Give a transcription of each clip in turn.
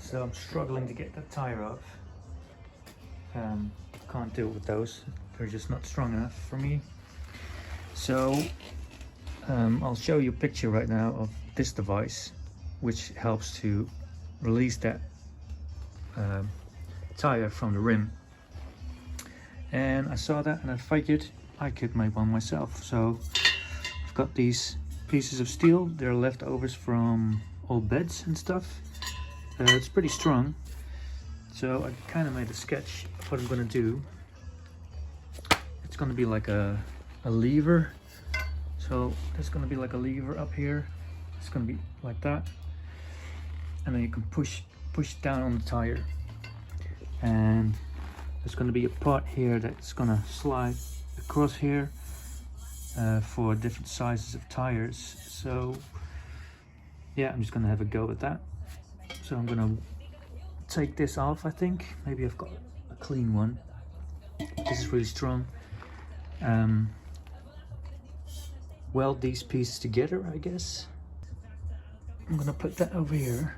so I'm struggling to get that tire off. Can't deal with those, they're just not strong enough for me. So I'll show you a picture right now of this device, which helps to release that tire from the rim. And I saw that and I figured I could make one myself. So I've got these pieces of steel, they're leftovers from old beds and stuff. It's pretty strong, so I kind of made a sketch of what I'm going to do. It's going to be like a lever, so there's going to be like a lever up here. It's going to be like that, and then you can push down on the tire, and there's going to be a part here that's going to slide across here for different sizes of tires. So yeah, I'm just going to have a go at that. So I'm going to take this off, I think. Maybe I've got a clean one. This is really strong. Weld these pieces together, I guess. I'm going to put that over here.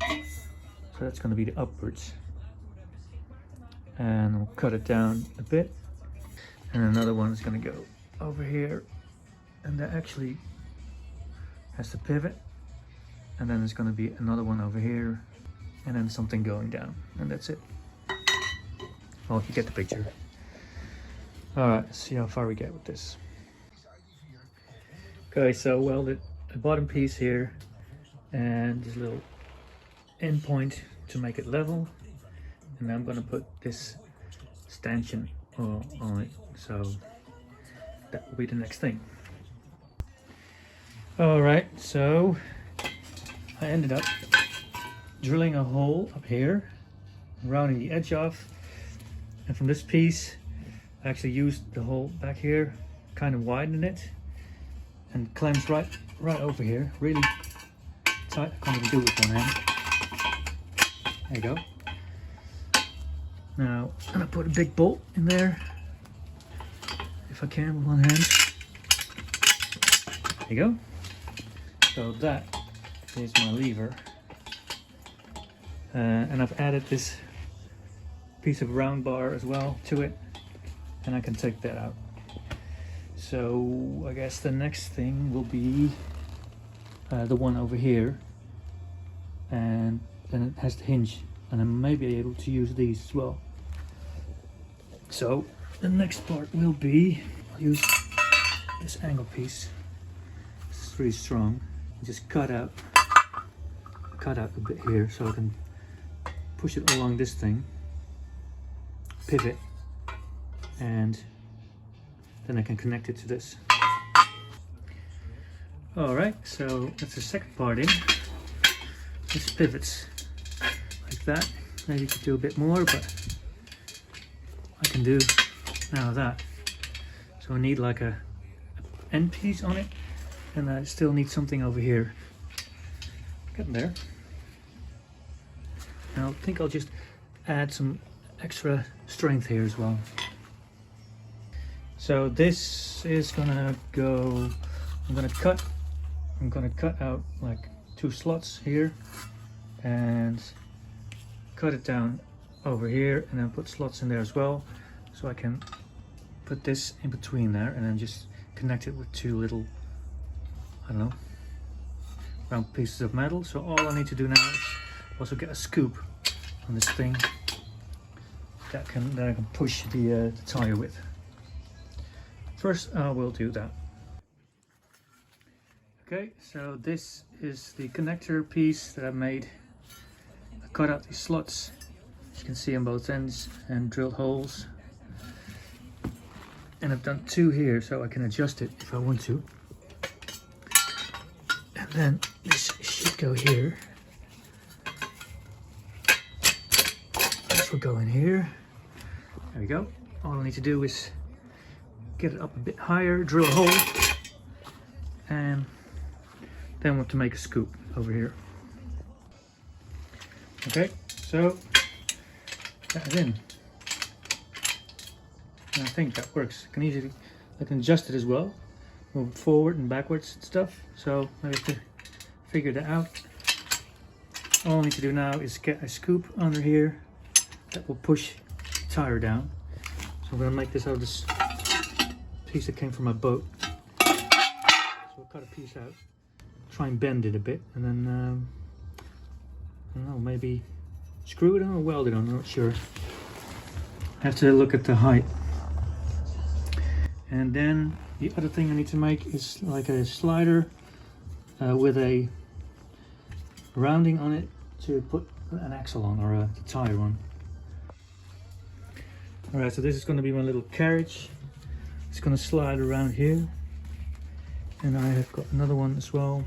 So that's going to be the upwards. And we'll cut it down a bit. And another one is going to go over here. And that actually has to pivot. And then there's going to be another one over here, and then something going down, and that's it. Well, you get the picture. All right, let's see how far we get with this. Okay, so welded the bottom piece here, and this little end point to make it level, and I'm going to put this stanchion on it, so that will be the next thing. All right, so I ended up drilling a hole up here, rounding the edge off, and from this piece I actually used the hole back here, kind of widened it, and clamps right over here, really tight. I can't even do it with one hand. There you go. Now I'm gonna put a big bolt in there, if I can with one hand. There you go. So that is my lever, and I've added this piece of round bar as well to it, and I can take that out. So I guess the next thing will be the one over here, and then it has the hinge, and I may be able to use these as well. So the next part will be, I'll use this angle piece. This is really strong. Just cut out a bit here so I can push it along this thing, pivot, and then I can connect it to this. Alright, so that's the second part in. This pivots like that. Maybe you could do a bit more, but I can do now that. So I need like a end piece on it, and I still need something over here. Getting there. Now I think I'll just add some extra strength here as well. So this is gonna go, I'm gonna cut out like 2 slots here and cut it down over here, and then put slots in there as well, so I can put this in between there and then just connect it with 2 little, I don't know, round pieces of metal. So all I need to do now is also get a scoop on this thing that I can push the tire with. First I will do that. Okay, so this is the connector piece that I made. I cut out these slots, as you can see on both ends, and drilled holes. And I've done 2 here so I can adjust it if I want to. And then this should go here. This will go in here. There we go. All I need to do is get it up a bit higher, drill a hole, and then I want to make a scoop over here. Okay, so that's in. And I think that works. I can adjust it as well, move it forward and backwards and stuff. So I have to figure that out. All I need to do now is get a scoop under here that will push the tire down. So I'm going to make this out of this piece that came from my boat. So I'll cut a piece out, try and bend it a bit, and then I don't know, maybe screw it on or weld it on, I'm not sure. I have to look at the height. And then the other thing I need to make is like a slider with a rounding on it to put an axle on, or a tire on. Alright, so this is going to be my little carriage. It's going to slide around here. And I have got another one as well.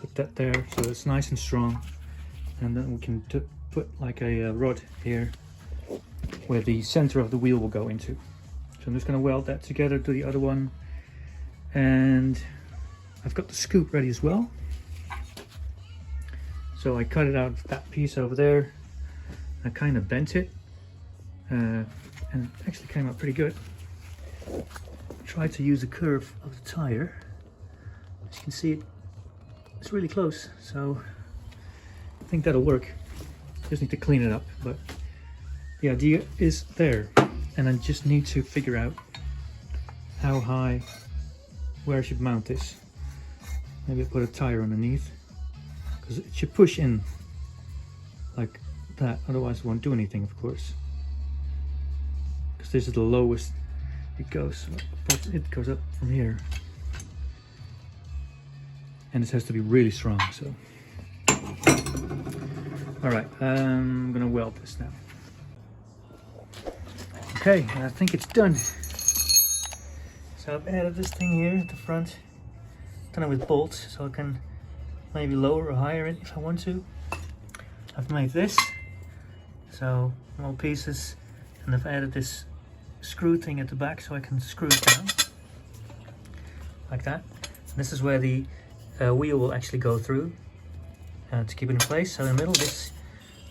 Put that there so it's nice and strong. And then we can put like a rod here where the center of the wheel will go into. So I'm just going to weld that together to the other one. And I've got the scoop ready as well. So I cut it out of that piece over there. I kind of bent it. And it actually came out pretty good. Tried to use the curve of the tire. As you can see, it's really close. So I think that'll work. Just need to clean it up. But the idea is there. And I just need to figure out how high, where I should mount this. Maybe I'll put a tire underneath, because it should push in like that, otherwise it won't do anything, of course. Because this is the lowest it goes, but it goes up from here. And this has to be really strong, so. Alright, I'm gonna weld this now. Okay, I think it's done. So I've added this thing here at the front. Done it with bolts, so I can maybe lower or higher it if I want to. I've made this, so small pieces, and I've added this screw thing at the back so I can screw it down like that. And this is where the wheel will actually go through to keep it in place. So in the middle, this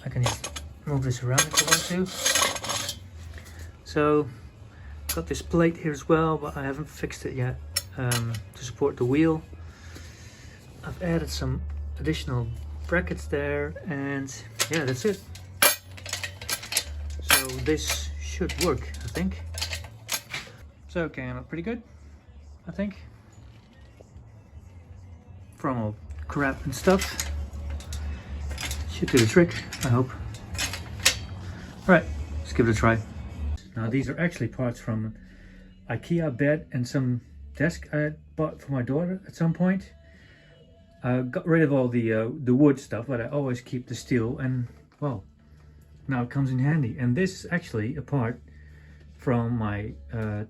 I can just move this around if I want to. So I've got this plate here as well, but I haven't fixed it yet to support the wheel. I've added some additional brackets there, and yeah, that's it. So this should work, I think. So it came out pretty good, I think. From all crap and stuff. Should do the trick, I hope. Alright, let's give it a try. Now these are actually parts from an IKEA bed and some desk I bought for my daughter at some point. I got rid of all the wood stuff, but I always keep the steel, and well, now it comes in handy. And this is actually a part from my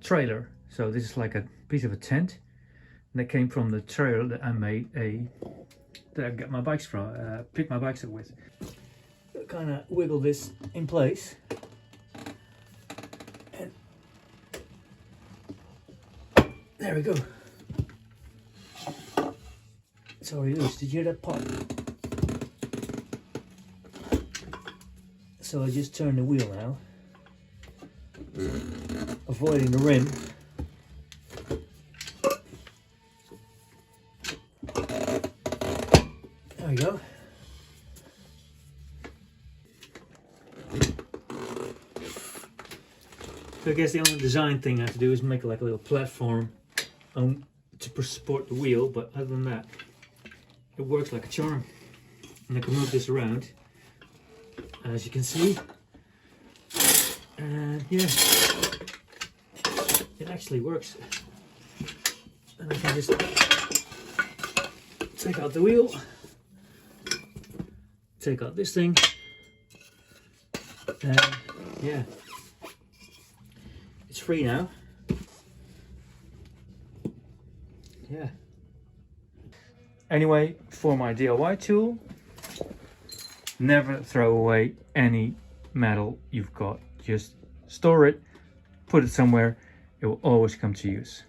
trailer. So this is like a piece of a tent that came from the trailer that I made that I got my bikes from, picked my bikes up with. Kind of wiggle this in place. And there we go. It's already loose. Did you hear that pop? So I just turn the wheel now, avoiding the rim. There we go. So I guess the only design thing I have to do is make like a little platform to support the wheel, but other than that, it works like a charm. And I can move this around, as you can see. And yeah, it actually works. And I can just take out the wheel, take out this thing, and yeah, it's free now. Yeah. Anyway, for my DIY tool, never throw away any metal you've got. Just store it, put it somewhere, it will always come to use.